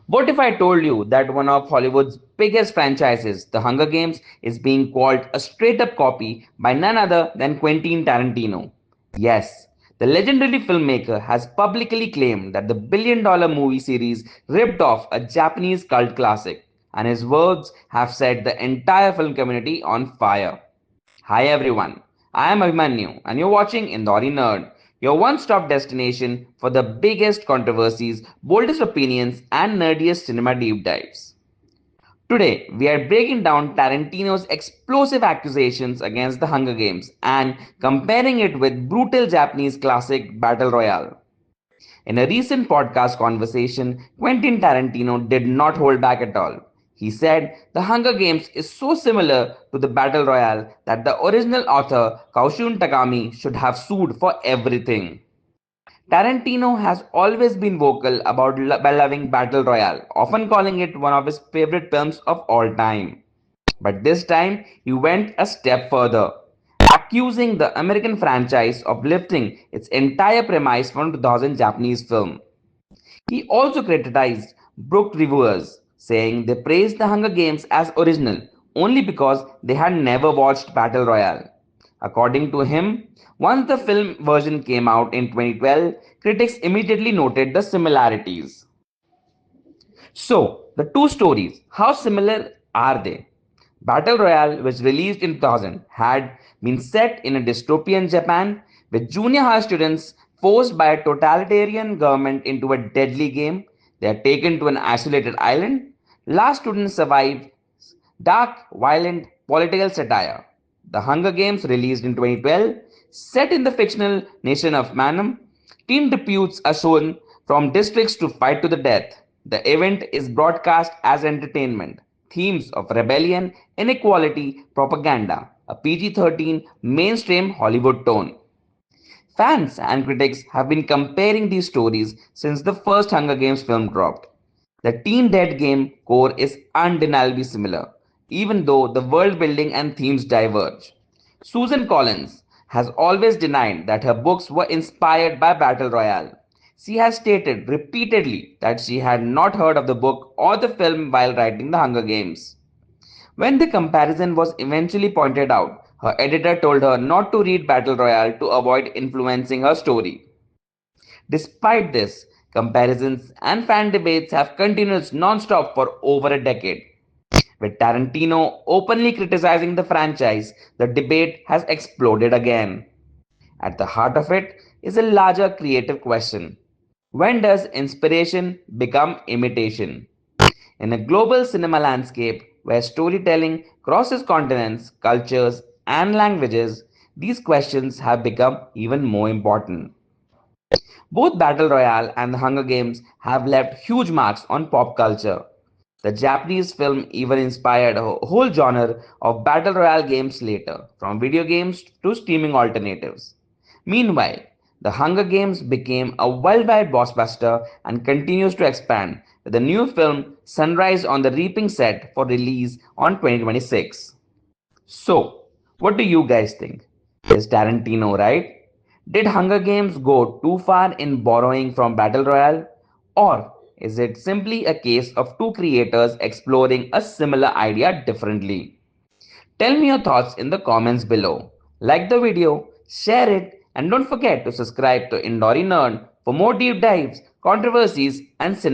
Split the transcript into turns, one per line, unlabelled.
What if I told you that one of Hollywood's biggest franchises, The Hunger Games, is being called a straight up copy by none other than Quentin Tarantino? Yes, the legendary filmmaker has publicly claimed that the billion-dollar movie series ripped off a Japanese cult classic, and his words have set the entire film community on fire. Hi everyone, I am Abhimanyu and you're watching Indori Nerd, your one-stop destination for the biggest controversies, boldest opinions and nerdiest cinema deep dives. Today, we are breaking down Tarantino's explosive accusations against the Hunger Games and comparing it with brutal Japanese classic Battle Royale. In a recent podcast conversation, Quentin Tarantino did not hold back at all. He said The Hunger Games is so similar to the Battle Royale that the original author Kaushun Takami should have sued for everything. Tarantino has always been vocal about loving Battle Royale, often calling it one of his favorite films of all time. But this time, he went a step further, accusing the American franchise of lifting its entire premise from 2000 Japanese film. He also criticized book reviewers, saying they praised The Hunger Games as original only because they had never watched Battle Royale. According to him, once the film version came out in 2012, critics immediately noted the similarities. So, the two stories, how similar are they? Battle Royale, which released in 2000, had been set in a dystopian Japan with junior high students forced by a totalitarian government into a deadly game. They are taken to an isolated island. Last students survive. Dark, violent, political satire. The Hunger Games, released in 2012, set in the fictional nation of Manam, team deputes are shown from districts to fight to the death. The event is broadcast as entertainment. Themes of rebellion, inequality, propaganda. A PG-13 mainstream Hollywood tone. Fans and critics have been comparing these stories since the first Hunger Games film dropped. The Teen Dead Game core is undeniably similar, even though the world building and themes diverge. Susan Collins has always denied that her books were inspired by Battle Royale. She has stated repeatedly that she had not heard of the book or the film while writing The Hunger Games. When the comparison was eventually pointed out, her editor told her not to read Battle Royale to avoid influencing her story. Despite this, comparisons and fan debates have continued non-stop for over a decade. With Tarantino openly criticizing the franchise, the debate has exploded again. At the heart of it is a larger creative question. When does inspiration become imitation? In a global cinema landscape where storytelling crosses continents, cultures, and languages, these questions have become even more important. Both Battle Royale and The Hunger Games have left huge marks on pop culture. The Japanese film even inspired a whole genre of Battle Royale games later, from video games to streaming alternatives. Meanwhile, The Hunger Games became a worldwide blockbuster and continues to expand, with the new film Sunrise on the Reaping set for release on 2026. So, what do you guys think? Is Tarantino right? Did Hunger Games go too far in borrowing from Battle Royale? Or is it simply a case of two creators exploring a similar idea differently? Tell me your thoughts in the comments below. Like the video, share it, and don't forget to subscribe to Indori Nerd for more deep dives, controversies, and